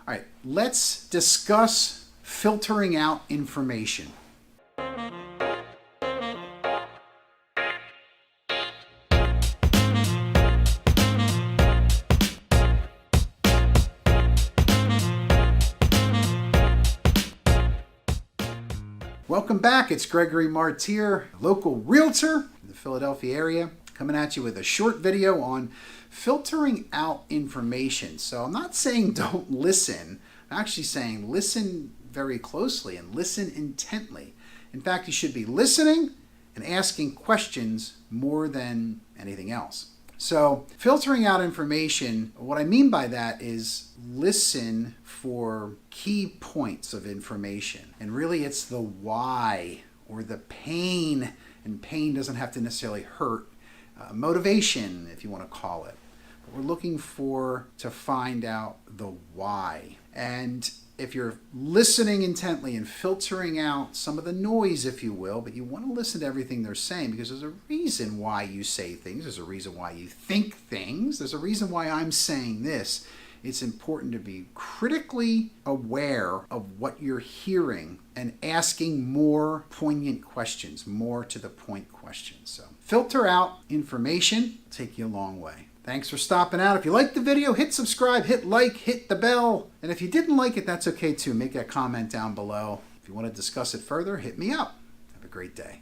All right, let's discuss filtering out information. Welcome back. It's Gregory Martyr, local realtor in the Philadelphia area, coming at you with a short video on filtering out information. So I'm not saying don't listen. I'm actually saying listen very closely and listen intently. In fact, you should be listening and asking questions more than anything else. So filtering out information, what I mean by that is listen for key points of information. And really it's the why or the pain, and pain doesn't have to necessarily hurt. Motivation, if you want to call it. But we're looking to find out the why. And if you're listening intently and filtering out some of the noise, if you will, but you want to listen to everything they're saying because there's a reason why you say things, there's a reason why you think things, there's a reason why I'm saying this. It's important to be critically aware of what you're hearing and asking more poignant questions, more to the point questions. So filter out information, it'll take you a long way. Thanks for stopping out. If you liked the video, hit subscribe, hit like, hit the bell. And if you didn't like it, that's okay too. Make a comment down below. If you want to discuss it further, hit me up. Have a great day.